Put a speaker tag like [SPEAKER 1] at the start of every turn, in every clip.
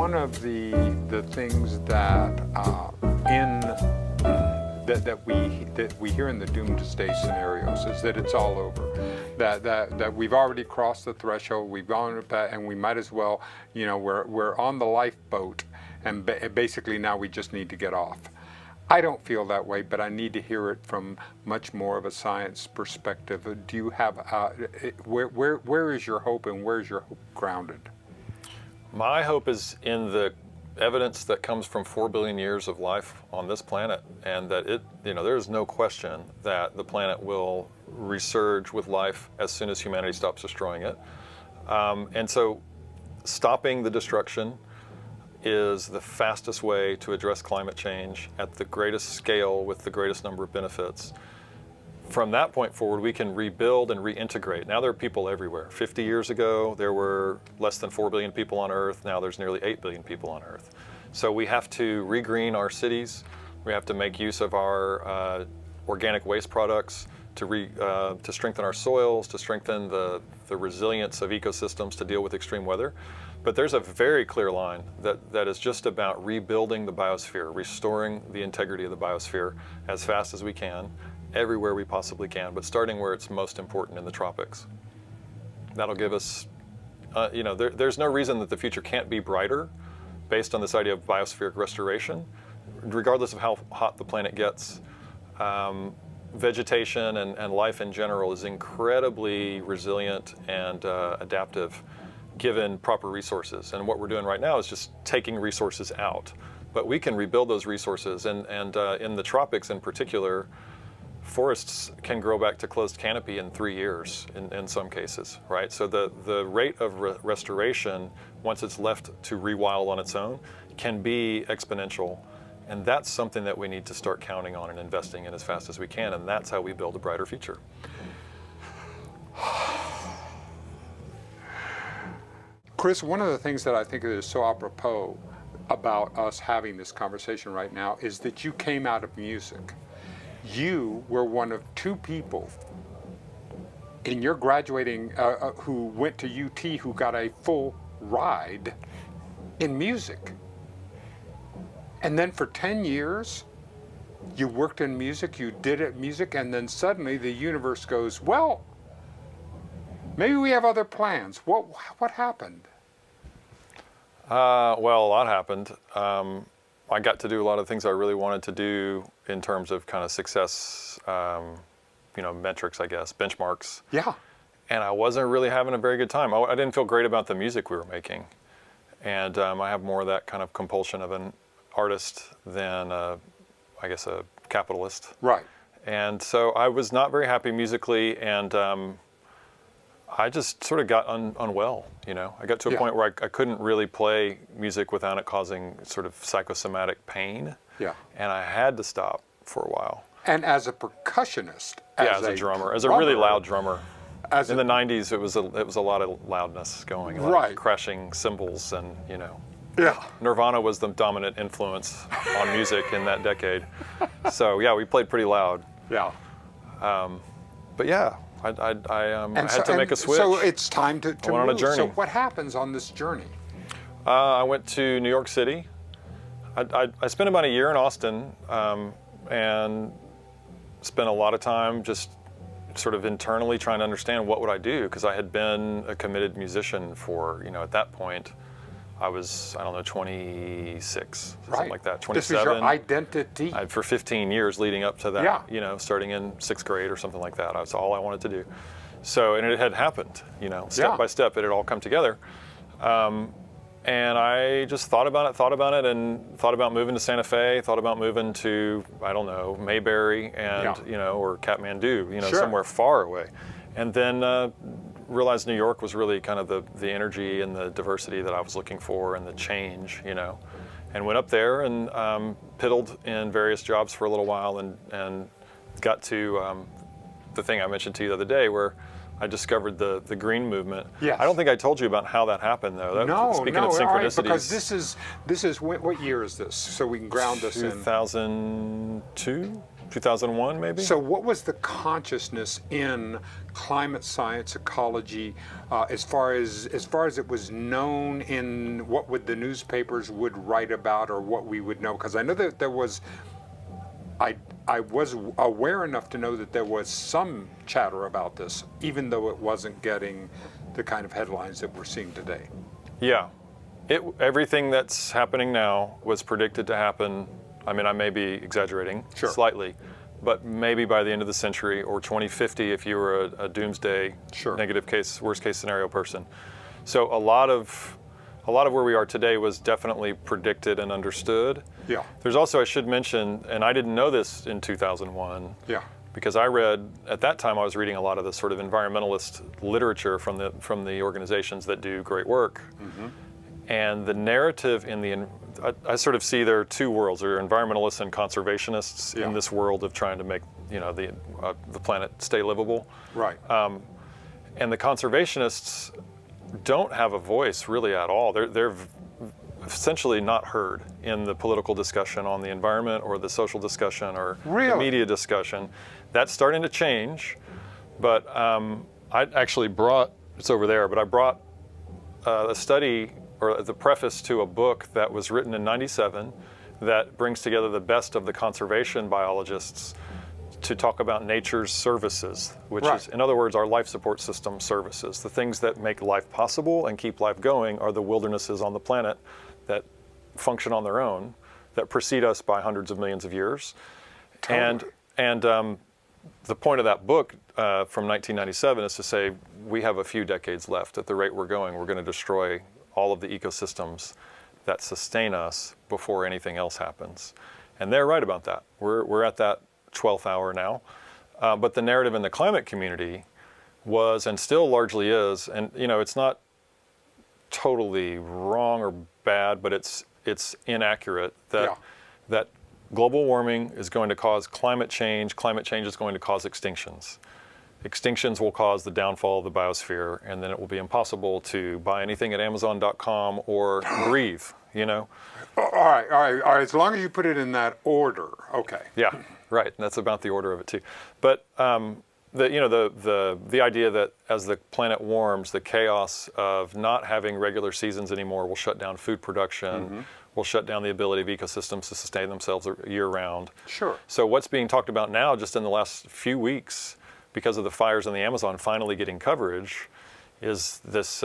[SPEAKER 1] one of the things that that we hear in the doomsday scenarios is that it's all over, that we've already crossed the threshold, we've gone with that, and we might as well, you know, we're on the lifeboat, and basically now we just need to get off. I don't feel that way, but I need to hear it from much more of a science perspective. Do you have where is your hope, and where's your hope grounded?
[SPEAKER 2] My hope is in the evidence that comes from 4 billion years of life on this planet, and that there's no question that the planet will resurge with life as soon as humanity stops destroying it. And so stopping the destruction is the fastest way to address climate change at the greatest scale with the greatest number of benefits. From that point forward, we can rebuild and reintegrate. Now there are people everywhere. 50 years ago, there were less than 4 billion people on Earth. Now there's nearly 8 billion people on Earth. So we have to regreen our cities. We have to make use of our organic waste products to strengthen our soils, to strengthen the resilience of ecosystems to deal with extreme weather. But there's a very clear line that is just about rebuilding the biosphere, restoring the integrity of the biosphere as fast as we can, everywhere we possibly can, but starting where it's most important, in the tropics. That'll give us, there's no reason that the future can't be brighter based on this idea of biospheric restoration. Regardless of how hot the planet gets, vegetation and life in general is incredibly resilient and adaptive given proper resources. And what we're doing right now is just taking resources out. But we can rebuild those resources, and in the tropics in particular, forests can grow back to closed canopy in 3 years in some cases, right? So the rate of restoration, once it's left to rewild on its own, can be exponential. And that's something that we need to start counting on and investing in as fast as we can, and that's how we build a brighter future.
[SPEAKER 1] Chris, one of the things that I think is so apropos about us having this conversation right now is that you came out of music. You were one of 2 people in your graduating who went to UT who got a full ride in music. And then for 10 years, you worked in music, you did it music, and then suddenly the universe goes, well, maybe we have other plans. What happened?
[SPEAKER 2] Well, a lot happened. I got to do a lot of things I really wanted to do in terms of kind of success, metrics, I guess, benchmarks.
[SPEAKER 1] Yeah.
[SPEAKER 2] And I wasn't really having a very good time. I didn't feel great about the music we were making. And I have more of that kind of compulsion of an artist than, I guess, a capitalist.
[SPEAKER 1] Right.
[SPEAKER 2] And so I was not very happy musically, and I just sort of got unwell, I got to a point where I couldn't really play music without it causing sort of psychosomatic pain. Yeah. And I had to stop for a while.
[SPEAKER 1] And as a percussionist,
[SPEAKER 2] as a drummer, as a really loud drummer. In the 90s, it was a lot of loudness going, like crashing cymbals and,
[SPEAKER 1] Yeah.
[SPEAKER 2] Nirvana was the dominant influence on music in that decade. So yeah, we played pretty loud.
[SPEAKER 1] Yeah.
[SPEAKER 2] But yeah, I had to make a switch.
[SPEAKER 1] So it's time to
[SPEAKER 2] went on a journey.
[SPEAKER 1] So what happens on this journey?
[SPEAKER 2] I went to New York City. I spent about a year in Austin and spent a lot of time just sort of internally trying to understand what would I do, because I had been a committed musician for, at that point, I was, 26, something like that, 27. This
[SPEAKER 1] is your identity.
[SPEAKER 2] For 15 years leading up to that, starting in 6th grade or something like that. That's all I wanted to do. So, and it had happened, step by step, it had all come together. And I just thought about it, and thought about moving to Santa Fe, thought about moving to, Mayberry and, or Kathmandu, somewhere far away. And then realized New York was really kind of the energy and the diversity that I was looking for, and the change, and went up there and piddled in various jobs for a little while, and got to the thing I mentioned to you the other day, where I discovered the green movement.
[SPEAKER 1] Yes.
[SPEAKER 2] I don't think I told you about how that happened, though. Speaking of synchronicities.
[SPEAKER 1] Right, because this is what year is this? So we can ground this in.
[SPEAKER 2] 2002. 2001 maybe.
[SPEAKER 1] So what was the consciousness in climate science, ecology, as far as it was known in what would the newspapers would write about, or what we would know? Because I know that there was, I was aware enough to know that there was some chatter about this, even though it wasn't getting the kind of headlines that we're seeing today.
[SPEAKER 2] Yeah, everything that's happening now was predicted to happen. I mean, I may be exaggerating slightly, but maybe by the end of the century, or 2050 if you were a doomsday negative case, worst case scenario person. So a lot of where we are today was definitely predicted and understood.
[SPEAKER 1] Yeah.
[SPEAKER 2] There's also, I should mention, and I didn't know this in 2001.
[SPEAKER 1] Yeah.
[SPEAKER 2] Because I read, at that time I was reading a lot of the sort of environmentalist literature from the organizations that do great work. Mm-hmm. And the narrative I sort of see there are two worlds. There are environmentalists and conservationists in this world of trying to make, the planet stay livable.
[SPEAKER 1] Right.
[SPEAKER 2] And the conservationists don't have a voice really at all. They're essentially not heard in the political discussion on the environment, or the social discussion, or the media discussion. That's starting to change, but I actually brought, it's over there, but I brought a study, or the preface to a book that was written in '97 that brings together the best of the conservation biologists to talk about nature's services, which is, in other words, our life support system services. The things that make life possible and keep life going are the wildernesses on the planet that function on their own, that precede us by hundreds of millions of years. Totally. And the point of that book from 1997 is to say, we have a few decades left. At the rate we're going, we're going to destroy all of the ecosystems that sustain us before anything else happens. And they're right about that. We're at that 12th hour now. But the narrative in the climate community was, and still largely is, and it's not totally wrong or bad, but it's inaccurate that global warming is going to cause climate change. Climate change is going to cause extinctions. Extinctions will cause the downfall of the biosphere, and then it will be impossible to buy anything at Amazon.com or breathe, All
[SPEAKER 1] right. As long as you put it in that order, okay.
[SPEAKER 2] Yeah, right. And that's about the order of it too. But the idea that as the planet warms, the chaos of not having regular seasons anymore will shut down food production, will shut down the ability of ecosystems to sustain themselves year round.
[SPEAKER 1] Sure.
[SPEAKER 2] So what's being talked about now, just in the last few weeks, because of the fires in the Amazon finally getting coverage, is this,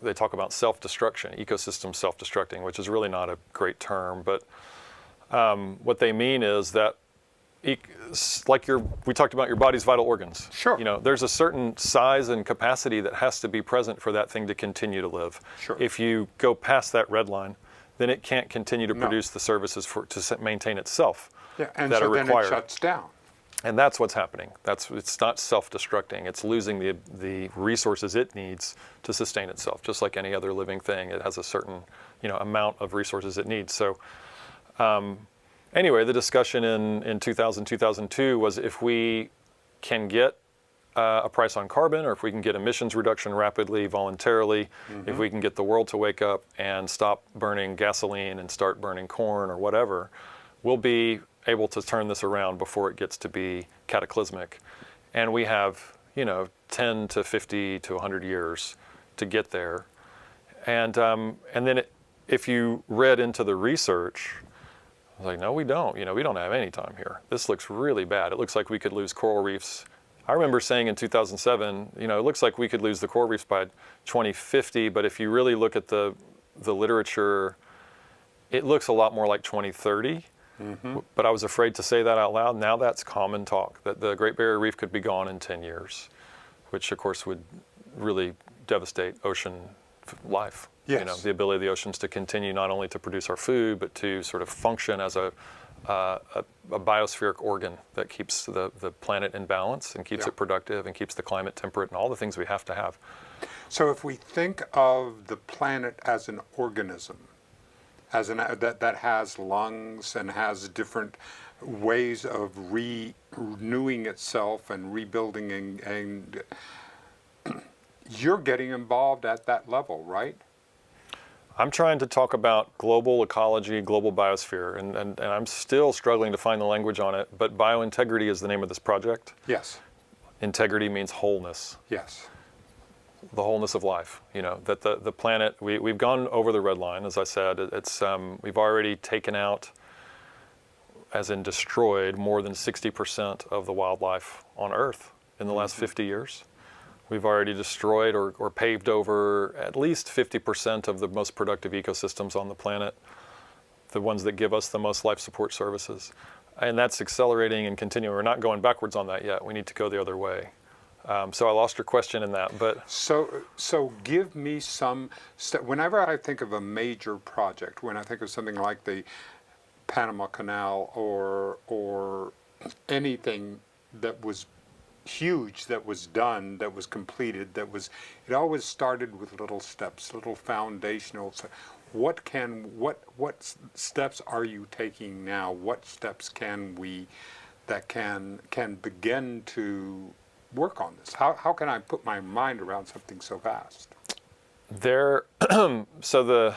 [SPEAKER 2] they talk about self-destruction, ecosystem self-destructing, which is really not a great term, but what they mean is that we talked about your body's vital organs.
[SPEAKER 1] Sure.
[SPEAKER 2] There's a certain size and capacity that has to be present for that thing to continue to live.
[SPEAKER 1] Sure.
[SPEAKER 2] If you go past that red line, then it can't continue to produce the services to maintain itself
[SPEAKER 1] and
[SPEAKER 2] that
[SPEAKER 1] so
[SPEAKER 2] are required.
[SPEAKER 1] Then it shuts down.
[SPEAKER 2] And that's what's happening. It's not self-destructing. It's losing the resources it needs to sustain itself. Just like any other living thing, it has a certain amount of resources it needs. So anyway, the discussion in 2000, 2002 was if we can get a price on carbon, or if we can get emissions reduction rapidly, voluntarily, if we can get the world to wake up and stop burning gasoline and start burning corn or whatever, we'll be able to turn this around before it gets to be cataclysmic. And we have, 10 to 50 to 100 years to get there. And then if you read into the research, I was like, no, we don't. We don't have any time here. This looks really bad. It looks like we could lose coral reefs. I remember saying in 2007, it looks like we could lose the coral reefs by 2050, but if you really look at the literature, it looks a lot more like 2030. But I was afraid to say that out loud. Now that's common talk, that the Great Barrier Reef could be gone in 10 years, which of course would really devastate ocean life.
[SPEAKER 1] Yes.
[SPEAKER 2] The ability of the oceans to continue not only to produce our food, but to sort of function as a biospheric organ that keeps the planet in balance and keeps it productive and keeps the climate temperate and all the things we have to have.
[SPEAKER 1] So if we think of the planet as an organism, that has lungs and has different ways of renewing itself and rebuilding, and you're getting involved at that level, right?
[SPEAKER 2] I'm trying to talk about global ecology, global biosphere, and I'm still struggling to find the language on it, but biointegrity is the name of this project.
[SPEAKER 1] Yes.
[SPEAKER 2] Integrity means wholeness,
[SPEAKER 1] Yes.
[SPEAKER 2] the wholeness of life. That the planet, we've gone over the red line, as I said. We've already taken out, as in destroyed, more than 60% of the wildlife on Earth in the last 50 years. We've already destroyed or paved over at least 50% of the most productive ecosystems on the planet, the ones that give us the most life support services. And that's accelerating and continuing. We're not going backwards on that yet. We need to go the other way. So I lost your question in that, but...
[SPEAKER 1] So give me some, whenever I think of a major project, when I think of something like the Panama Canal or anything that was huge, that was done, that was completed, it always started with little steps, little foundational. What steps are you taking now? What steps can begin to work on this? How can I put my mind around something so vast?
[SPEAKER 2] So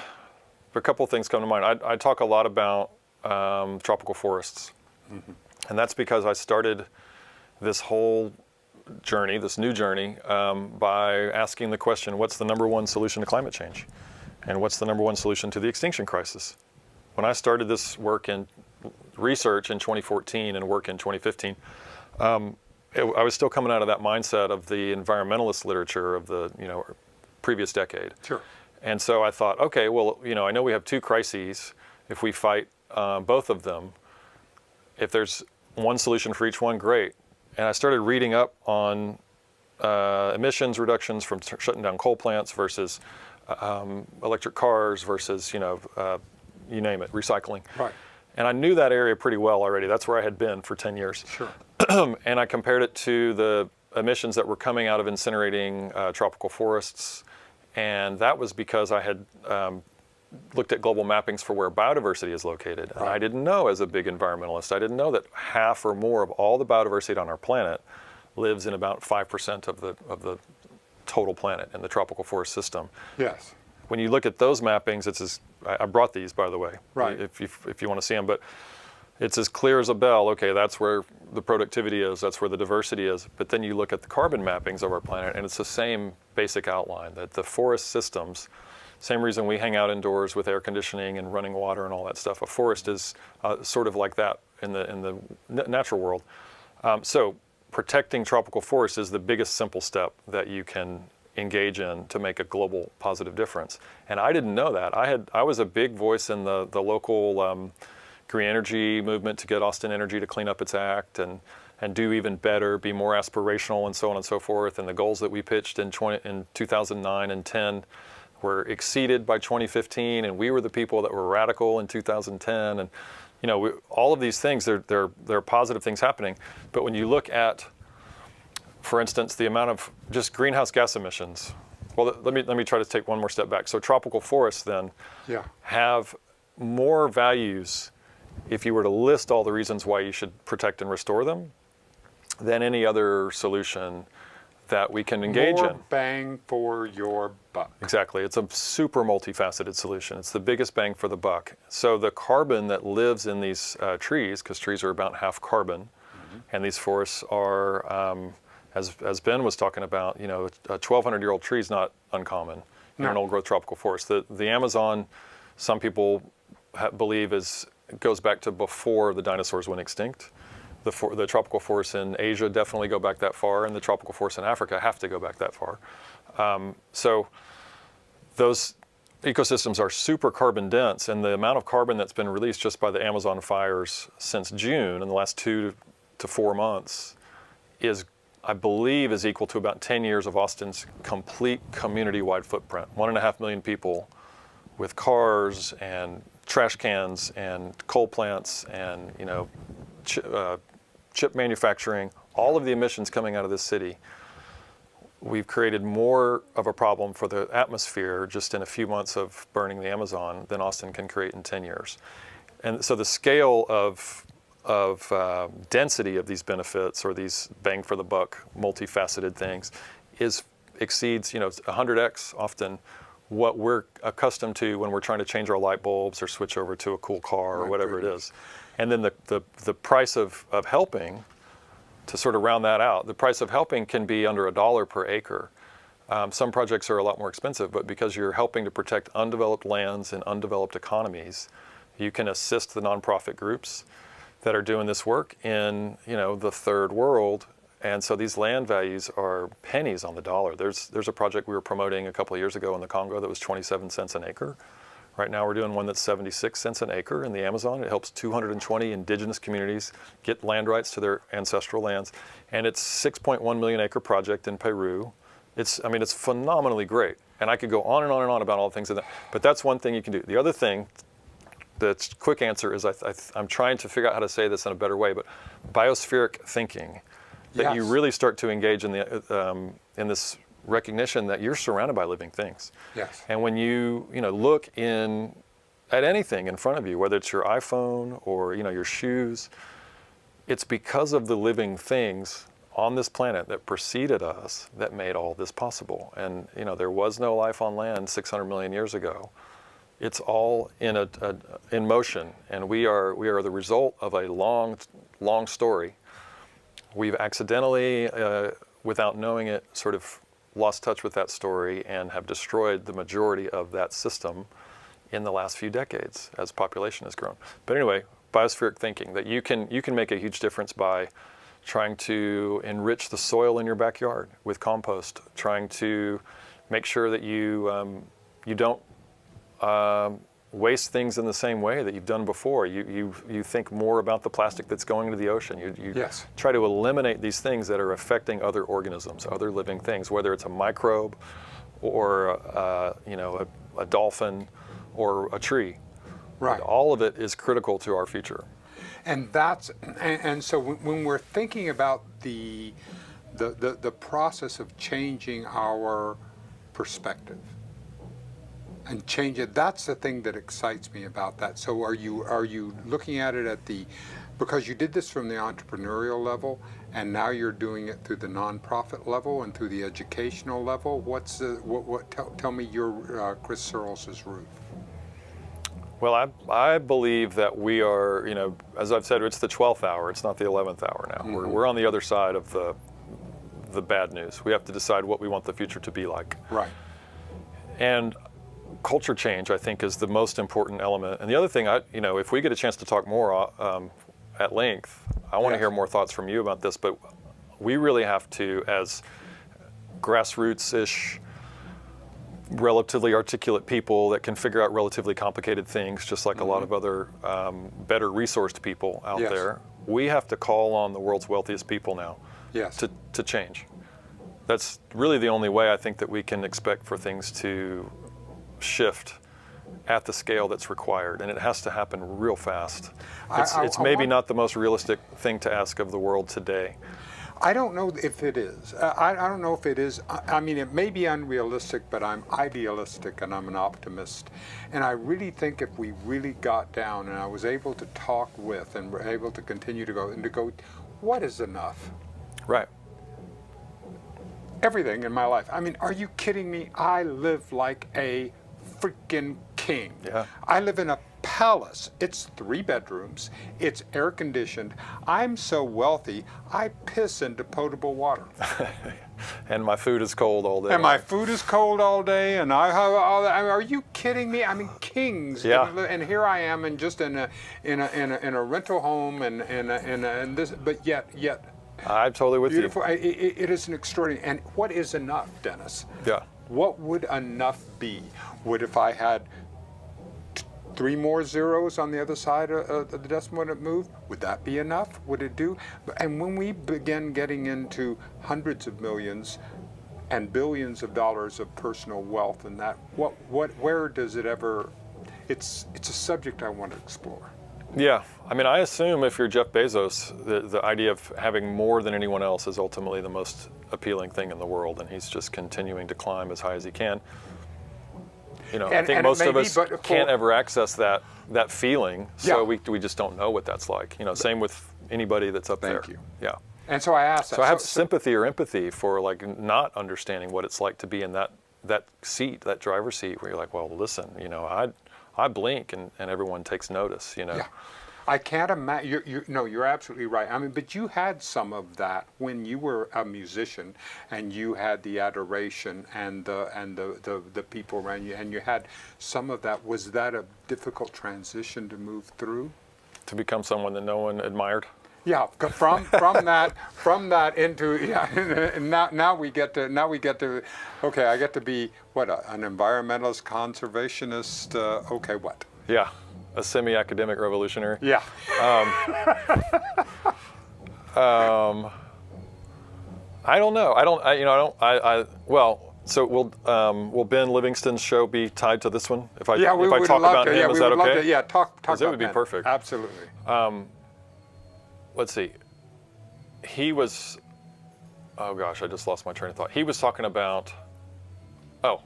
[SPEAKER 2] a couple of things come to mind. I talk a lot about tropical forests, and that's because I started this whole journey, this new journey, by asking the question, what's the number one solution to climate change? And what's the number one solution to the extinction crisis? When I started this work in research in 2014 and work in 2015, I was still coming out of that mindset of the environmentalist literature of the previous decade.
[SPEAKER 1] Sure.
[SPEAKER 2] And so I thought, okay, well, I know we have two crises. If we fight both of them, if there's one solution for each one, great. And I started reading up on emissions reductions from shutting down coal plants versus electric cars versus, you name it, recycling.
[SPEAKER 1] Right.
[SPEAKER 2] And I knew that area pretty well already. That's where I had been for 10 years.
[SPEAKER 1] Sure.
[SPEAKER 2] And I compared it to the emissions that were coming out of incinerating tropical forests. And that was because I had looked at global mappings for where biodiversity is located. And I didn't know, as a big environmentalist, I didn't know that half or more of all the biodiversity on our planet lives in about 5% of the total planet in the tropical forest system.
[SPEAKER 1] Yes.
[SPEAKER 2] When you look at those mappings, I brought these, by the way,
[SPEAKER 1] right,
[SPEAKER 2] if you want to see them, but it's as clear as a bell. Okay, that's where the productivity is, that's where the diversity is. But then you look at the carbon mappings of our planet, and it's the same basic outline, that the forest systems, same reason we hang out indoors with air conditioning and running water and all that stuff. A forest is sort of like that in the natural world. So protecting tropical forests is the biggest simple step that you can engage in to make a global positive difference. And I didn't know that. I was a big voice in the local green energy movement to get Austin Energy to clean up its act and do even better, be more aspirational, and so on and so forth. And the goals that we pitched in 2009 and 10 were exceeded by 2015, and we were the people that were radical in 2010. And all of these things, they're positive things happening. But when you look at, for instance, the amount of just greenhouse gas emissions, well, let me try to take one more step back. So tropical forests then have more values, if you were to list all the reasons why you should protect and restore them, than any other solution that we can engage in.
[SPEAKER 1] More bang for your buck.
[SPEAKER 2] Exactly. It's a super multifaceted solution. It's the biggest bang for the buck. So the carbon that lives in these trees, because trees are about half carbon, and these forests are, as Ben was talking about, a 1,200-year-old tree is not uncommon in an old growth tropical forest. The Amazon, some people believe goes back to before the dinosaurs went extinct. The tropical forests in Asia definitely go back that far, and the tropical forests in Africa have to go back that far. So those ecosystems are super carbon dense, and the amount of carbon that's been released just by the Amazon fires since June, in the last 2 to 4 months, I believe is equal to about 10 years of Austin's complete community-wide footprint. 1.5 million people with cars and trash cans and coal plants and chip manufacturing, all of the emissions coming out of this city. We've created more of a problem for the atmosphere just in a few months of burning the Amazon than Austin can create in 10 years. And so the scale of density of these benefits, or these bang for the buck, multifaceted things, exceeds 100x often what we're accustomed to when we're trying to change our light bulbs or switch over to a cool car or whatever it is. And then the price of helping, to sort of round that out, the price of helping can be under $1 per acre. Some projects are a lot more expensive, but because you're helping to protect undeveloped lands and undeveloped economies, you can assist the nonprofit groups that are doing this work in, the third world. And so these land values are pennies on the dollar. There's a project we were promoting a couple of years ago in the Congo that was 27 cents an acre. Right now we're doing one that's 76 cents an acre in the Amazon. It helps 220 indigenous communities get land rights to their ancestral lands. And it's 6.1 million acre project in Peru. It's phenomenally great. And I could go on and on and on about all the things, but that's one thing you can do. The other thing, the quick answer is I'm trying to figure out how to say this in a better way, but biospheric thinking, that you really start to engage in this recognition that you're surrounded by living things.
[SPEAKER 1] Yes.
[SPEAKER 2] And when you look at anything in front of you, whether it's your iPhone or your shoes, it's because of the living things on this planet that preceded us that made all this possible. And there was no life on land 600 million years ago. It's all in motion, and we are the result of a long story. We've accidentally, without knowing it, sort of lost touch with that story and have destroyed the majority of that system in the last few decades as population has grown. But anyway, biospheric thinking, that you can make a huge difference by trying to enrich the soil in your backyard with compost, trying to make sure that you don't waste things in the same way that you've done before. You think more about the plastic that's going into the ocean. You
[SPEAKER 1] Yes.
[SPEAKER 2] try to eliminate these things that are affecting other organisms, other living things, whether it's a microbe or a dolphin or a tree.
[SPEAKER 1] Right.
[SPEAKER 2] All of it is critical to our future.
[SPEAKER 1] And so when we're thinking about the process of changing our perspective and change it, that's the thing that excites me about that. So are you looking at it because you did this from the entrepreneurial level, and now you're doing it through the nonprofit level and through the educational level? Tell me your Chris Searles' route.
[SPEAKER 2] Well, I believe that we are, as I've said, it's the 12th hour. It's not the 11th hour now.
[SPEAKER 1] Mm-hmm.
[SPEAKER 2] We're on the other side of the bad news. We have to decide what we want the future to be like.
[SPEAKER 1] Right.
[SPEAKER 2] And culture change, I think, is the most important element. And the other thing, if we get a chance to talk more at length, I want to hear more thoughts from you about this. But we really have to, as grassroots-ish, relatively articulate people that can figure out relatively complicated things, just like a lot of other better resourced people out there. We have to call on the world's wealthiest people now to change. That's really the only way I think that we can expect for things to shift at the scale that's required, and it has to happen real fast. It's maybe not the most realistic thing to ask of the world today.
[SPEAKER 1] I don't know if it is. I don't know if it is. I mean, it may be unrealistic, but I'm idealistic and I'm an optimist. And I really think if we really got down and I was able to talk with and were able to continue to go, what is enough?
[SPEAKER 2] Right.
[SPEAKER 1] Everything in my life. I mean, are you kidding me? I live like a freaking king.
[SPEAKER 2] Yeah.
[SPEAKER 1] I live in a palace. It's 3 bedrooms. It's air conditioned. I'm so wealthy, I piss into potable water.
[SPEAKER 2] And my food is cold all day.
[SPEAKER 1] And my food is cold all day, and I have all that. I mean, are you kidding me? I mean, kings.
[SPEAKER 2] Yeah.
[SPEAKER 1] And here I am, and just in a rental home, and this, but yet.
[SPEAKER 2] I'm totally with
[SPEAKER 1] beautiful.
[SPEAKER 2] you.
[SPEAKER 1] It is an extraordinary. And what is enough, Dennis?
[SPEAKER 2] Yeah.
[SPEAKER 1] What would enough be? Would if I had 3 more zeros on the other side of the decimal when it moved? Would that be enough? Would it do? And when we begin getting into hundreds of millions and billions of dollars of personal wealth, and that, where does it ever? It's a subject I want to explore.
[SPEAKER 2] Yeah, I mean, I assume if you're Jeff Bezos, the idea of having more than anyone else is ultimately the most appealing thing in the world, and he's just continuing to climb as high as he can. I think most of us can't ever access that feeling, so we just don't know what that's like. Same with anybody that's up there.
[SPEAKER 1] Thank you.
[SPEAKER 2] Yeah.
[SPEAKER 1] And so I asked that.
[SPEAKER 2] So I have sympathy or empathy for not understanding what it's like to be in that that seat, that driver's seat, where you're like, well, listen, I blink and everyone takes notice,
[SPEAKER 1] Yeah. I can't imagine. No, you're absolutely right. I mean, but you had some of that when you were a musician, and you had the adoration and the people around you, and you had some of that. Was that a difficult transition to move through?
[SPEAKER 2] To become someone that no one admired.
[SPEAKER 1] Yeah, from that into and now we get to okay, I get to be what, an environmentalist, conservationist. Okay, what?
[SPEAKER 2] Yeah. A semi-academic revolutionary.
[SPEAKER 1] Yeah.
[SPEAKER 2] I don't know. Well, so will Ben Livingston's show be tied to this one? If I talk about him, is that okay?
[SPEAKER 1] Yeah, talk about
[SPEAKER 2] that would be
[SPEAKER 1] Ben.
[SPEAKER 2] perfect.
[SPEAKER 1] Absolutely.
[SPEAKER 2] Let's see. He was. Oh gosh, I just lost my train of thought. He was talking about. Oh,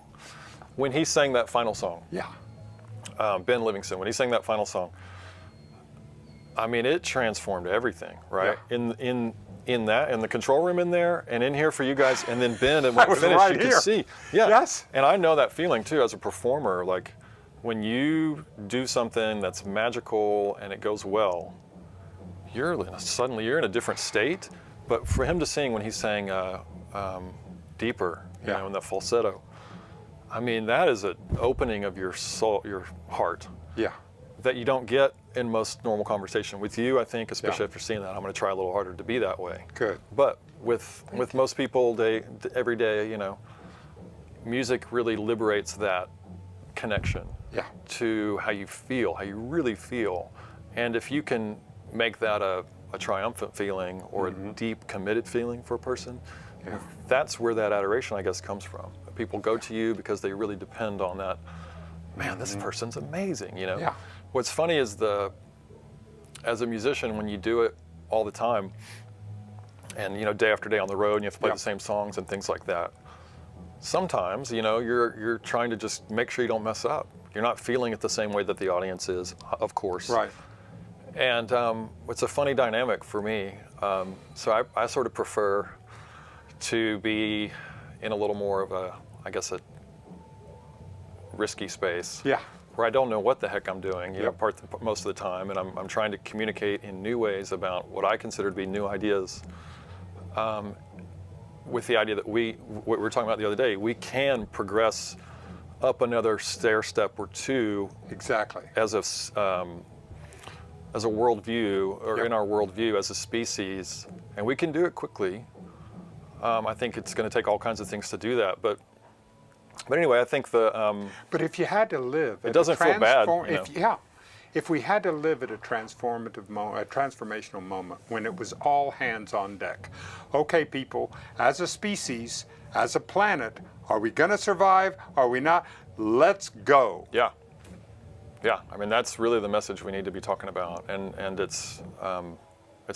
[SPEAKER 2] when he sang that final song.
[SPEAKER 1] Yeah.
[SPEAKER 2] Ben Livingston, when he sang that final song, I mean, it transformed everything, right?
[SPEAKER 1] Yeah.
[SPEAKER 2] In the control room in there, and in here for you guys, and then Ben, and when it finished,
[SPEAKER 1] right
[SPEAKER 2] you
[SPEAKER 1] here.
[SPEAKER 2] could see. Yeah.
[SPEAKER 1] Yes.
[SPEAKER 2] And I know that feeling too as a performer. Like when you do something that's magical and it goes well, suddenly you're in a different state. But for him to sing when he sang deeper, in that falsetto. I mean, that is an opening of your soul, your heart.
[SPEAKER 1] Yeah.
[SPEAKER 2] That you don't get in most normal conversation. With you, I think, especially after seeing that, I'm going to try a little harder to be that way.
[SPEAKER 1] Good.
[SPEAKER 2] But with most people, every day, music really liberates that connection to how you feel, how you really feel. And if you can make that a triumphant feeling or a deep, committed feeling for a person, that's where that adoration, I guess, comes from. People go to you because they really depend on that. Man, this person's amazing,
[SPEAKER 1] Yeah.
[SPEAKER 2] What's funny is as a musician, when you do it all the time, and day after day on the road, and you have to play the same songs and things like that. Sometimes, you're trying to just make sure you don't mess up. You're not feeling it the same way that the audience is, of course.
[SPEAKER 1] Right.
[SPEAKER 2] And it's a funny dynamic for me. So I sort of prefer to be in a little more of a risky space.
[SPEAKER 1] Yeah.
[SPEAKER 2] Where I don't know what the heck I'm doing, most of the time, and I'm trying to communicate in new ways about what I consider to be new ideas. With the idea that what we were talking about the other day, we can progress up another stair step or two.
[SPEAKER 1] Exactly.
[SPEAKER 2] As a worldview, or in our worldview as a species, and we can do it quickly. I think it's going to take all kinds of things to do that, but anyway, I think
[SPEAKER 1] But if you had to live,
[SPEAKER 2] it doesn't feel bad.
[SPEAKER 1] If we had to live at a transformative moment, a transformational moment, when it was all hands on deck. Okay, people, as a species, as a planet, are we going to survive? Are we not? Let's go.
[SPEAKER 2] Yeah. Yeah. I mean, that's really the message we need to be talking about, and it's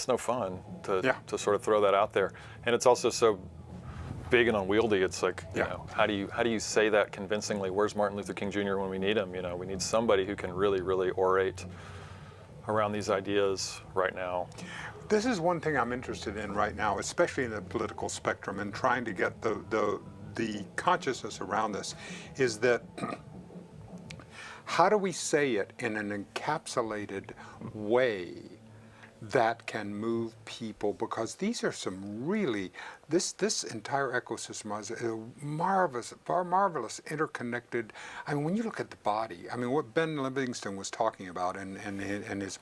[SPEAKER 2] no fun to sort of throw that out there, and it's also so big and unwieldy. It's like, how do you say that convincingly? Where's Martin Luther King Jr. when we need him? We need somebody who can really, really orate around these ideas right now.
[SPEAKER 1] This is one thing I'm interested in right now, especially in the political spectrum, and trying to get the consciousness around this, is that how do we say it in an encapsulated way that can move people? Because these are some really, this entire ecosystem is a marvelous, interconnected. I mean, when you look at the body, I mean, what Ben Livingston was talking about, and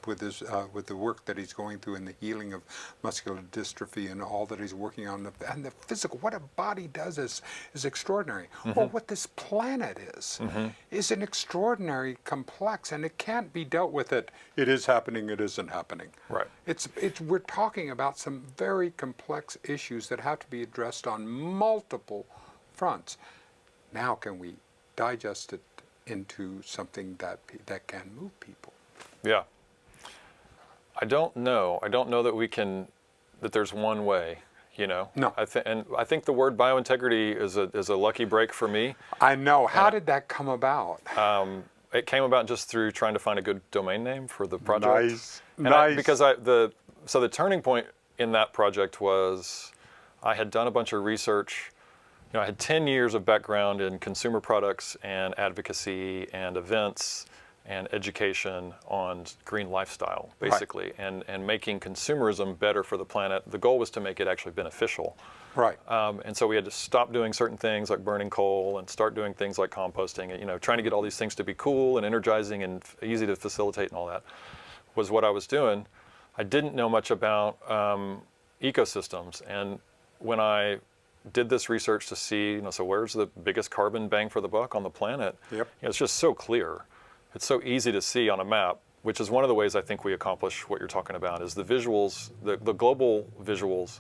[SPEAKER 1] with the work that he's going through in the healing of muscular dystrophy and all that he's working on, and the physical, what a body does is extraordinary. Well, what this planet is an extraordinary complex, and it can't be dealt with it is happening, it isn't happening.
[SPEAKER 2] Right.
[SPEAKER 1] We're talking about some very complex issues that have to be addressed on multiple fronts. Now, can we digest it into something that can move people?
[SPEAKER 2] Yeah. I don't know that there's one way. No. I think the word biointegrity is a lucky break for me.
[SPEAKER 1] I know. How did that come about?
[SPEAKER 2] It came about just through trying to find a good domain name for the project.
[SPEAKER 1] Nice.
[SPEAKER 2] Because the turning point in that project was I had done a bunch of research, I had 10 years of background in consumer products and advocacy and events and education on green lifestyle, basically, and making consumerism better for the planet. The goal was to make it actually beneficial.
[SPEAKER 1] Right.
[SPEAKER 2] And so we had to stop doing certain things like burning coal and start doing things like composting, and, trying to get all these things to be cool and energizing and easy to facilitate and all that was what I was doing. I didn't know much about ecosystems. And when I did this research to see, so where's the biggest carbon bang for the buck on the planet?
[SPEAKER 1] Yep.
[SPEAKER 2] It's just so clear. It's so easy to see on a map, which is one of the ways I think we accomplish what you're talking about, is the visuals, the global visuals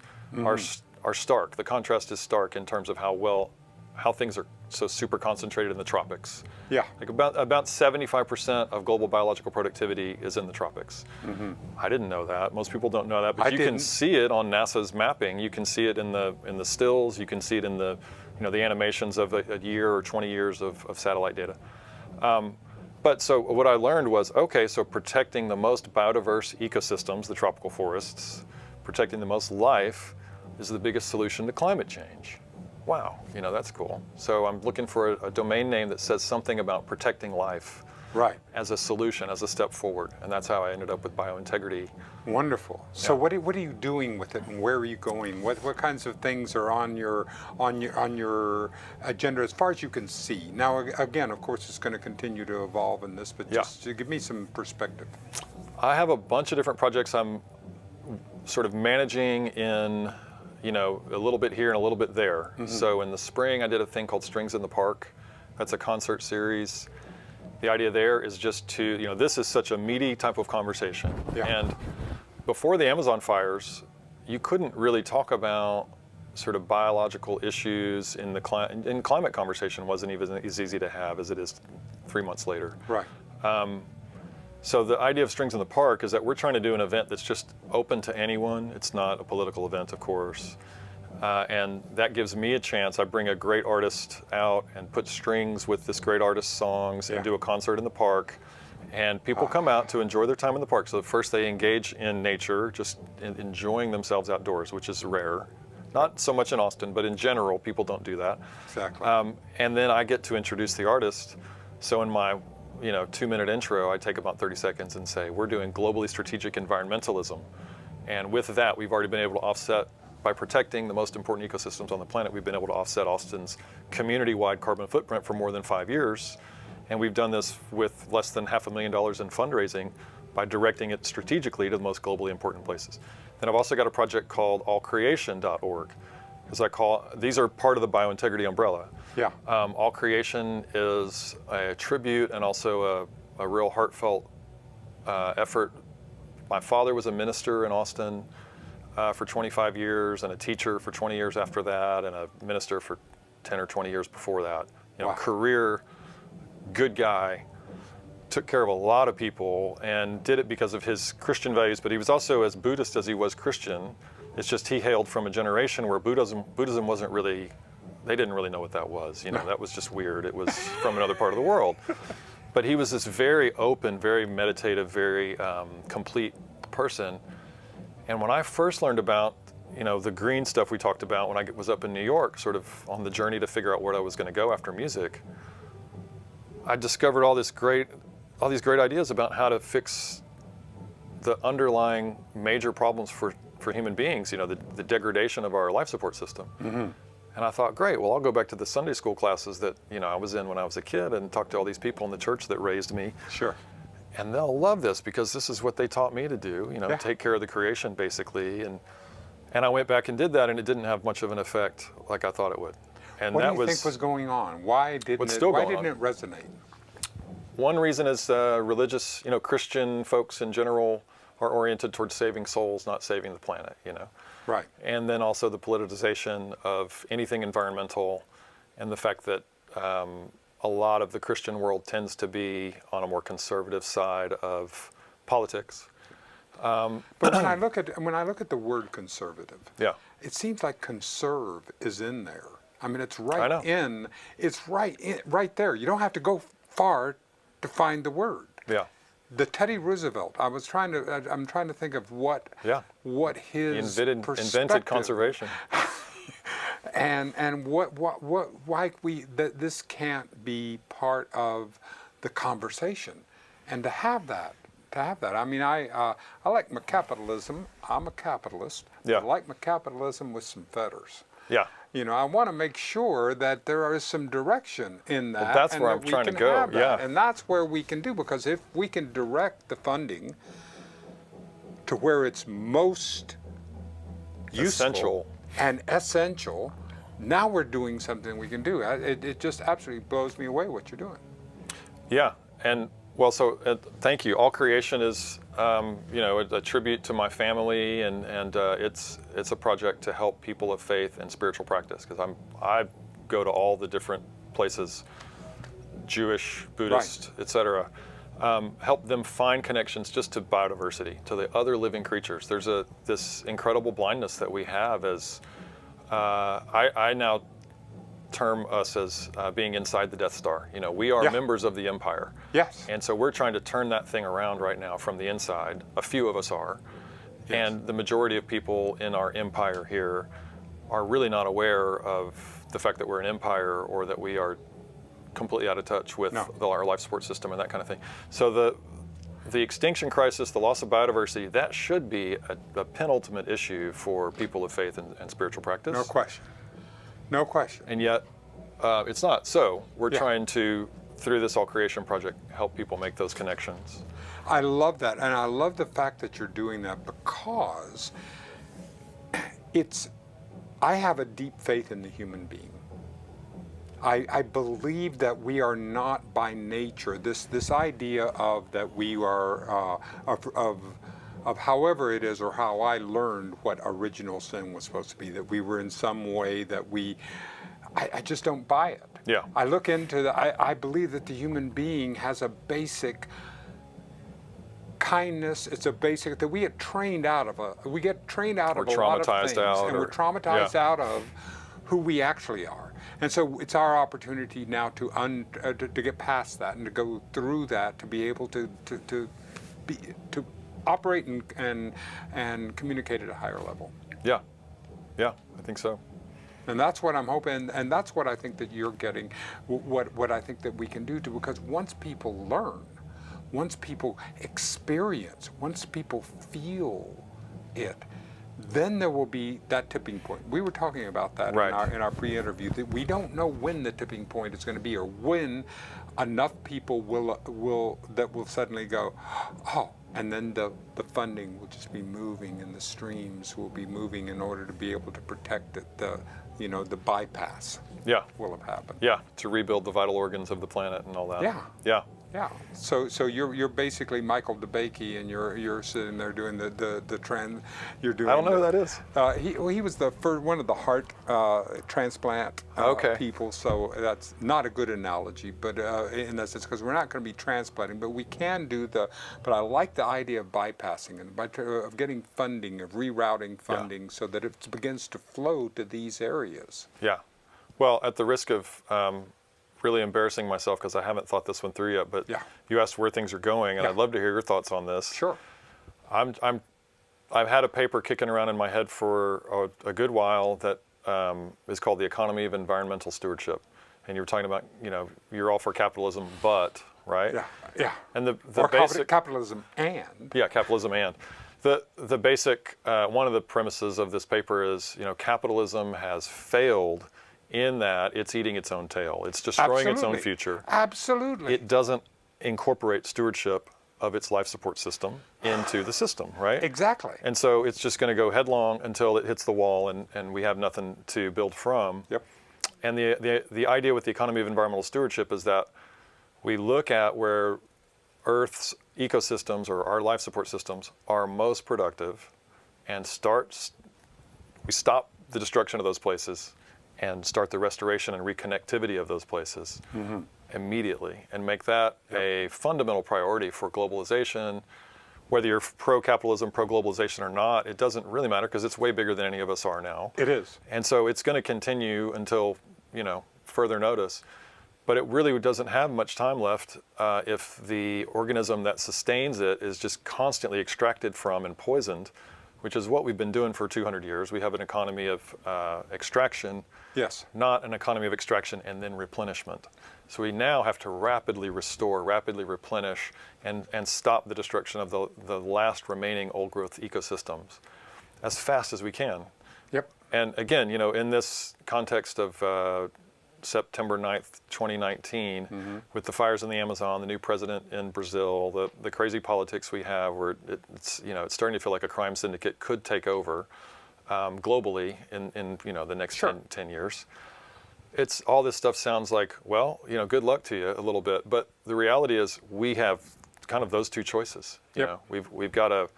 [SPEAKER 2] are stark. The contrast is stark in terms of how things are so super concentrated in the tropics.
[SPEAKER 1] Yeah.
[SPEAKER 2] Like about 75% of global biological productivity is in the tropics. I didn't know that. Most people don't know that, but you can see it on NASA's mapping. You can see it in the stills. You can see it in the the animations of a year or 20 years of satellite data. But so what I learned was, okay, so protecting the most biodiverse ecosystems, the tropical forests, protecting the most life is the biggest solution to climate change. Wow, that's cool. So I'm looking for a domain name that says something about protecting life as a solution, as a step forward. And that's how I ended up with biointegrity.
[SPEAKER 1] Wonderful. So what are you doing with it, and where are you going? What kinds of things are on your agenda as far as you can see? Now, again, of course, it's going to continue to evolve in this, but just to give me some perspective.
[SPEAKER 2] I have a bunch of different projects I'm sort of managing in a little bit here and a little bit there. So in the spring, I did a thing called Strings in the Park. That's a concert series. The idea there is just to, this is such a meaty type of conversation.
[SPEAKER 1] Yeah.
[SPEAKER 2] And before the Amazon fires, you couldn't really talk about sort of biological issues in climate conversation wasn't even as easy to have as it is 3 months later.
[SPEAKER 1] Right.
[SPEAKER 2] So the idea of Strings in the Park is that we're trying to do an event that's just open to anyone. It's not a political event, of course. And that gives me a chance. I bring a great artist out and put strings with this great artist's songs and do a concert in the park. And people come out to enjoy their time in the park. So first they engage in nature, just enjoying themselves outdoors, which is rare. Not so much in Austin, but in general, people don't do that.
[SPEAKER 1] Exactly.
[SPEAKER 2] And then I get to introduce the artist. So in my 2-minute intro, I take about 30 seconds and say, we're doing globally strategic environmentalism. And with that, we've already been able to offset, by protecting the most important ecosystems on the planet, we've been able to offset Austin's community-wide carbon footprint for more than 5 years. And we've done this with less than $500,000 in fundraising by directing it strategically to the most globally important places. Then I've also got a project called allcreation.org, because these are part of the biointegrity umbrella.
[SPEAKER 1] Yeah.
[SPEAKER 2] All Creation is a tribute and also a real heartfelt effort. My father was a minister in Austin for 25 years and a teacher for 20 years after that, and a minister for 10 or 20 years before that. Career, good guy, took care of a lot of people and did it because of his Christian values, but he was also as Buddhist as he was Christian. It's just he hailed from a generation where Buddhism wasn't really, they didn't really know what that was. That was just weird. It was from another part of the world. But he was this very open, very meditative, very complete person. And when I first learned about, the green stuff we talked about when I was up in New York, sort of on the journey to figure out where I was going to go after music, I discovered all these great ideas about how to fix the underlying major problems for human beings, the degradation of our life support system. And I thought, great, well, I'll go back to the Sunday school classes that, I was in when I was a kid and talk to all these people in the church that raised me.
[SPEAKER 1] Sure.
[SPEAKER 2] And they'll love this because this is what they taught me to do, take care of the creation, basically. And I went back and did that, and it didn't have much of an effect like I thought it would. And
[SPEAKER 1] what
[SPEAKER 2] that
[SPEAKER 1] do you think was going on? Why didn't it resonate?
[SPEAKER 2] One reason is religious, Christian folks in general are oriented towards saving souls, not saving the planet,
[SPEAKER 1] Right.
[SPEAKER 2] And then also the politicization of anything environmental, and the fact that a lot of the Christian world tends to be on a more conservative side of politics.
[SPEAKER 1] But when I look at the word conservative, it seems like conserve is in there. I mean, it's right there. You don't have to go far to find the word.
[SPEAKER 2] Yeah.
[SPEAKER 1] The Teddy Roosevelt. I'm trying to think of what his
[SPEAKER 2] invented conservation.
[SPEAKER 1] And why this can't be part of the conversation, and to have that. I mean, I like my capitalism. I'm a capitalist.
[SPEAKER 2] Yeah.
[SPEAKER 1] I like my capitalism with some feathers.
[SPEAKER 2] Yeah.
[SPEAKER 1] You know, I want to make sure that there is some direction in that.
[SPEAKER 2] Well, that's
[SPEAKER 1] and
[SPEAKER 2] where
[SPEAKER 1] that
[SPEAKER 2] I'm
[SPEAKER 1] we
[SPEAKER 2] trying to
[SPEAKER 1] can
[SPEAKER 2] go.
[SPEAKER 1] have that.
[SPEAKER 2] Yeah.
[SPEAKER 1] And that's where we can do, because if we can direct the funding to where it's most useful
[SPEAKER 2] Essential.
[SPEAKER 1] and essential, now we're doing something we can do. It just absolutely blows me away what you're doing.
[SPEAKER 2] Yeah, and well, so thank you. All Creation is, you know, a tribute to my family, and it's a project to help people of faith and spiritual practice, because I go to all the different places, Jewish, Buddhist, etc. Help them find connections just to biodiversity, to the other living creatures. There's this incredible blindness that we have as I now term us as being inside the Death Star. You know, we are members of the Empire.
[SPEAKER 1] Yes.
[SPEAKER 2] And so we're trying to turn that thing around right now from the inside. A few of us are. Yes. And the majority of people in our empire here are really not aware of the fact that we're an empire, or that we are completely out of touch with our life support system and that kind of thing. So the extinction crisis, the loss of biodiversity, that should be a penultimate issue for people of faith and spiritual practice.
[SPEAKER 1] No question. No question.
[SPEAKER 2] And yet, it's not. So we're trying to, through this All Creation project, help people make those connections.
[SPEAKER 1] I love that, and I love the fact that you're doing that, because I have a deep faith in the human being. I believe that we are not by nature, this idea of that we are, of however it is, or how I learned what original sin was supposed to be, that we were in some way that I just don't buy it.
[SPEAKER 2] Yeah.
[SPEAKER 1] I look into I believe that the human being has a basic kindness. It's a basic that we get trained out of we get trained out of a lot of things, and we're traumatized out of who we actually are. And so it's our opportunity now to get past that and to go through that, to be able to operate and communicate at a higher level.
[SPEAKER 2] Yeah, yeah, I think so.
[SPEAKER 1] And that's what I'm hoping, and that's what I think that you're getting, what I think that we can do, because once people learn, once people experience, once people feel it, then there will be that tipping point. We were talking about that in our pre-interview, that we don't know when the tipping point is going to be, or when enough people will suddenly go, oh, and then the funding will just be moving, and the streams will be moving in order to be able to protect it. The bypass will have happened.
[SPEAKER 2] Yeah, to rebuild the vital organs of the planet and all that.
[SPEAKER 1] Yeah.
[SPEAKER 2] Yeah.
[SPEAKER 1] Yeah. So you're basically Michael DeBakey, and you're sitting there doing the trend. You're doing.
[SPEAKER 2] I don't know who that is.
[SPEAKER 1] He was the first one of the heart transplant people. So that's not a good analogy, but in that sense, because we're not going to be transplanting, but we can do But I like the idea of bypassing and of getting funding, of rerouting funding, so that it begins to flow to these areas.
[SPEAKER 2] Yeah. Well, at the risk of really embarrassing myself, because I haven't thought this one through yet, but you asked where things are going, and I'd love to hear your thoughts on this.
[SPEAKER 1] Sure.
[SPEAKER 2] I've had a paper kicking around in my head for a good while that is called The Economy of Environmental Stewardship. And you were talking about, you're all for capitalism, but, right?
[SPEAKER 1] Yeah.
[SPEAKER 2] And the
[SPEAKER 1] or
[SPEAKER 2] basic
[SPEAKER 1] capitalism and.
[SPEAKER 2] Yeah, capitalism and. The basic, one of the premises of this paper is, capitalism has failed in that it's eating its own tail. It's destroying its own future.
[SPEAKER 1] Absolutely.
[SPEAKER 2] It doesn't incorporate stewardship of its life support system into the system, right?
[SPEAKER 1] Exactly.
[SPEAKER 2] And so it's just going to go headlong until it hits the wall, and we have nothing to build from.
[SPEAKER 1] Yep.
[SPEAKER 2] And the idea with the economy of environmental stewardship is that we look at where Earth's ecosystems, or our life support systems, are most productive, and we stop the destruction of those places and start the restoration and reconnectivity of those places immediately, and make that a fundamental priority for globalization. Whether you're pro-capitalism, pro-globalization or not, it doesn't really matter, because it's way bigger than any of us are now.
[SPEAKER 1] It is.
[SPEAKER 2] And so it's going to continue until, further notice. But it really doesn't have much time left if the organism that sustains it is just constantly extracted from and poisoned which is what we've been doing for 200 years. We have an economy of extraction,
[SPEAKER 1] Yes.
[SPEAKER 2] not an economy of extraction and then replenishment. So we now have to rapidly restore, rapidly replenish, and stop the destruction of the last remaining old growth ecosystems as fast as we can.
[SPEAKER 1] Yep.
[SPEAKER 2] And again, in this context of September 9th, 2019, with the fires in the Amazon, the new president in Brazil, the crazy politics we have, where it's starting to feel like a crime syndicate could take over globally in the next
[SPEAKER 1] Sure.
[SPEAKER 2] 10 years. It's all this stuff sounds like, well, good luck to you a little bit, but the reality is we have kind of those two choices.
[SPEAKER 1] Yep.
[SPEAKER 2] We've got to.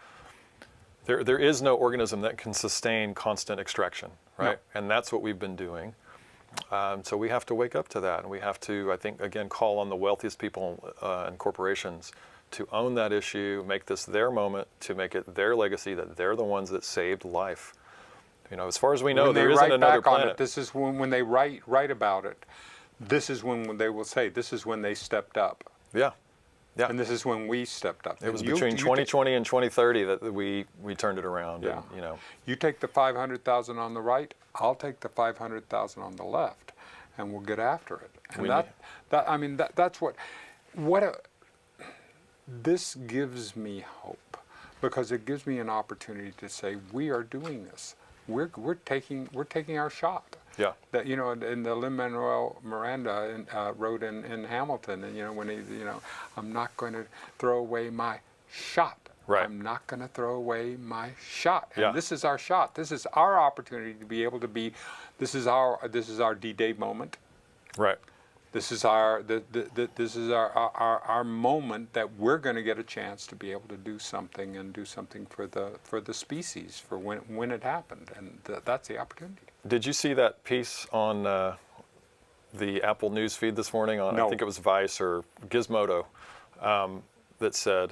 [SPEAKER 2] There is no organism that can sustain constant extraction, right?
[SPEAKER 1] No.
[SPEAKER 2] And that's what we've been doing. So we have to wake up to that, and we have to, I think, again, call on the wealthiest people and corporations to own that issue, make this their moment, to make it their legacy, that they're the ones that saved life. As far as we know,
[SPEAKER 1] When
[SPEAKER 2] there
[SPEAKER 1] they
[SPEAKER 2] isn't
[SPEAKER 1] write
[SPEAKER 2] another
[SPEAKER 1] back on
[SPEAKER 2] planet.
[SPEAKER 1] it, this is when they write about it. This is when they will say, this is when they stepped up.
[SPEAKER 2] Yeah. Yeah.
[SPEAKER 1] And this is when we stepped up.
[SPEAKER 2] It was
[SPEAKER 1] And
[SPEAKER 2] between 2020 and 2030 that we turned it around.
[SPEAKER 1] Yeah.
[SPEAKER 2] And,
[SPEAKER 1] You take the 500,000 on the right, I'll take the 500,000 on the left, and we'll get after it. And that's this gives me hope, because it gives me an opportunity to say we are doing this. We're taking our shot.
[SPEAKER 2] Yeah.
[SPEAKER 1] That in the Lin-Manuel Miranda wrote in Hamilton, and when he I'm not going to throw away my shot.
[SPEAKER 2] Right.
[SPEAKER 1] I'm not going to throw away my shot. And
[SPEAKER 2] Yeah.
[SPEAKER 1] this is our shot. This is our opportunity to be able to be. This is our D-Day moment.
[SPEAKER 2] Right.
[SPEAKER 1] This is our moment that we're going to get a chance to be able to do something, and do something for the species, for when it happened, and that's the opportunity.
[SPEAKER 2] Did you see that piece on the Apple News feed this morning? I
[SPEAKER 1] No.
[SPEAKER 2] think it was Vice or Gizmodo, that said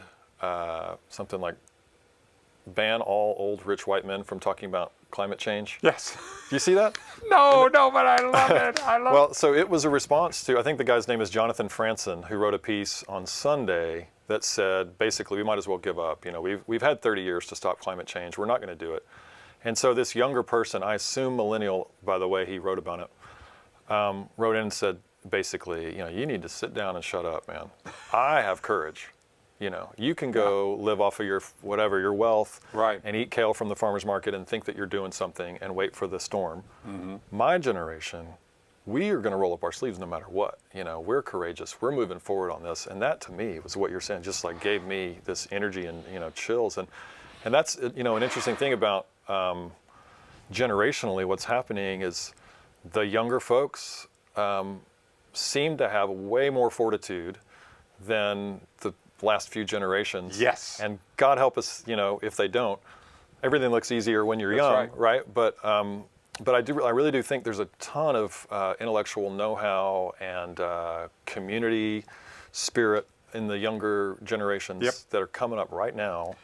[SPEAKER 2] something like, ban all old rich white men from talking about climate change.
[SPEAKER 1] Yes.
[SPEAKER 2] Do you see that?
[SPEAKER 1] No, but I love it.
[SPEAKER 2] Well, so it was a response to, I think the guy's name is Jonathan Franzen, who wrote a piece on Sunday that said, basically, we might as well give up. We've had 30 years to stop climate change. We're not going to do it. And so this younger person, I assume millennial, by the way he wrote about it, wrote in and said, basically, you need to sit down and shut up, man. I have courage. You can go live off of your wealth,
[SPEAKER 1] Right.
[SPEAKER 2] and eat kale from the farmer's market and think that you're doing something and wait for the storm. Mm-hmm. My generation, we are going to roll up our sleeves no matter what. We're courageous. We're moving forward on this. And that, to me, was what you're saying, just like gave me this energy and, chills. And that's, an interesting thing about generationally what's happening is the younger folks seem to have way more fortitude than the last few generations.
[SPEAKER 1] Yes.
[SPEAKER 2] And God help us, if they don't. Everything looks easier when you're
[SPEAKER 1] That's
[SPEAKER 2] young, right? But I really do think there's a ton of intellectual know-how and community spirit in the younger generations
[SPEAKER 1] Yep.
[SPEAKER 2] that are coming up right now.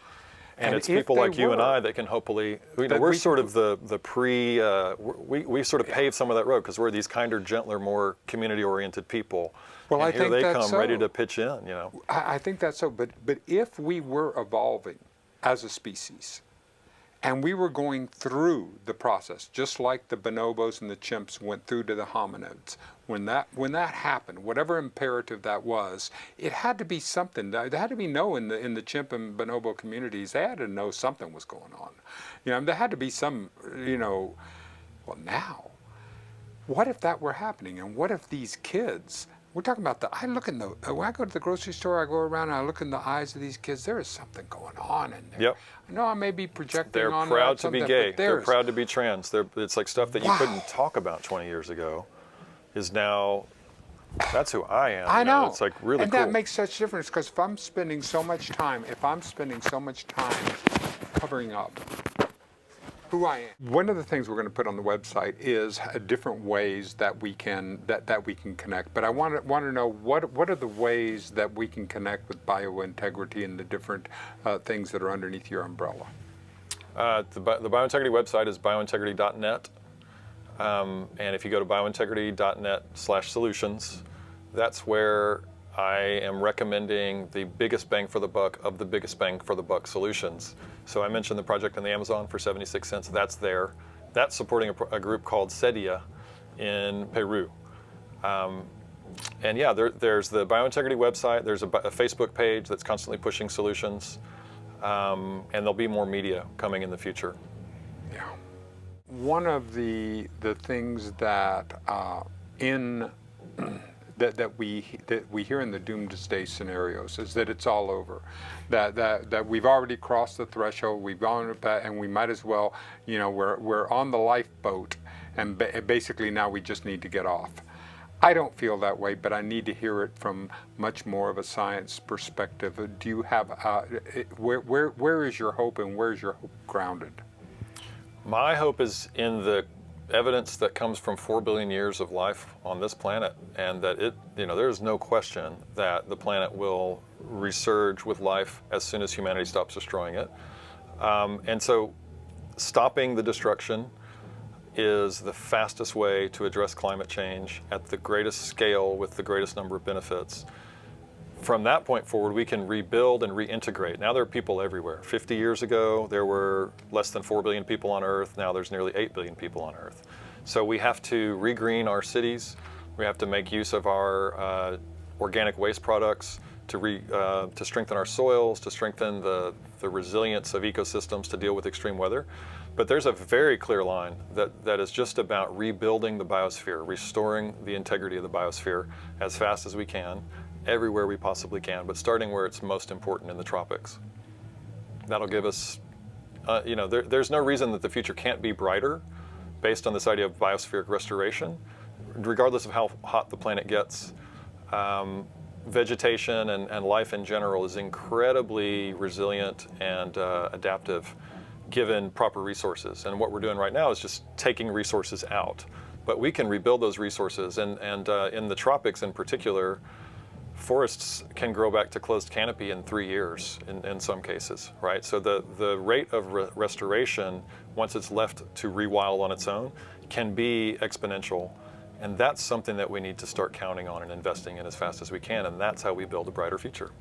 [SPEAKER 2] And it's
[SPEAKER 1] if
[SPEAKER 2] people
[SPEAKER 1] they
[SPEAKER 2] like you and
[SPEAKER 1] were,
[SPEAKER 2] I that can hopefully,
[SPEAKER 1] that
[SPEAKER 2] we're
[SPEAKER 1] we
[SPEAKER 2] sort
[SPEAKER 1] can-
[SPEAKER 2] of the pre, we sort of paved some of that road because we're these kinder, gentler, more community-oriented people.
[SPEAKER 1] Well,
[SPEAKER 2] and
[SPEAKER 1] I
[SPEAKER 2] here
[SPEAKER 1] think
[SPEAKER 2] they
[SPEAKER 1] that's
[SPEAKER 2] come ready
[SPEAKER 1] so.
[SPEAKER 2] to pitch in,
[SPEAKER 1] I think that's so. But if we were evolving as a species, and we were going through the process, just like the bonobos and the chimps went through to the hominids, when that happened, whatever imperative that was, it had to be something. There had to be in the chimp and bonobo communities. They had to know something was going on. There had to be some. Well, now, what if that were happening? And what if these kids? We're talking about when I go to the grocery store, I go around and I look in the eyes of these kids, there is something going on in there.
[SPEAKER 2] Yep.
[SPEAKER 1] I know I may be projecting
[SPEAKER 2] They're
[SPEAKER 1] on
[SPEAKER 2] proud to
[SPEAKER 1] something,
[SPEAKER 2] be gay.
[SPEAKER 1] but
[SPEAKER 2] They're
[SPEAKER 1] there's-
[SPEAKER 2] proud to be trans. It's like stuff that you
[SPEAKER 1] Wow.
[SPEAKER 2] couldn't talk about 20 years ago is now, that's who I am.
[SPEAKER 1] I know.
[SPEAKER 2] It's like really
[SPEAKER 1] and
[SPEAKER 2] cool.
[SPEAKER 1] that makes such difference, because if I'm spending so much time covering up who I am. One of the things we're going to put on the website is different ways that we can connect. But I want to know what are the ways that we can connect with biointegrity and the different things that are underneath your umbrella.
[SPEAKER 2] The biointegrity website is biointegrity.net. And if you go to biointegrity.net/solutions, that's where I am recommending the biggest bang for the buck of the biggest bang for the buck solutions. So I mentioned the project on the Amazon for 76 cents. That's there. That's supporting a group called Sedia in Peru. And yeah, there's the biointegrity website. There's a Facebook page that's constantly pushing solutions. And there'll be more media coming in the future.
[SPEAKER 1] Yeah. One of the things that that we hear in the doomsday scenarios is that it's all over, that we've already crossed the threshold, we've gone and we might as well, you know, we're on the lifeboat, and basically now we just need to get off. I don't feel that way, but I need to hear it from much more of a science perspective. Do you have where is your hope, and where's your hope grounded?
[SPEAKER 2] My hope is in the evidence that comes from 4 billion years of life on this planet, and that there's no question that the planet will resurge with life as soon as humanity stops destroying it. And so stopping the destruction is the fastest way to address climate change at the greatest scale with the greatest number of benefits. From that point forward, we can rebuild and reintegrate. Now there are people everywhere. 50 years ago, there were less than 4 billion people on Earth. Now there's nearly 8 billion people on Earth. So we have to regreen our cities. We have to make use of our organic waste products to strengthen our soils, to strengthen the resilience of ecosystems to deal with extreme weather. But there's a very clear line that is just about rebuilding the biosphere, restoring the integrity of the biosphere as fast as we can, everywhere we possibly can, but starting where it's most important in the tropics. That'll give us, there's no reason that the future can't be brighter based on this idea of biospheric restoration. Regardless of how hot the planet gets, vegetation and life in general is incredibly resilient and adaptive given proper resources. And what we're doing right now is just taking resources out. But we can rebuild those resources, and in the tropics in particular, forests can grow back to closed canopy in 3 years in some cases, right? So the rate of restoration, once it's left to rewild on its own, can be exponential. And that's something that we need to start counting on and investing in as fast as we can, and that's how we build a brighter future.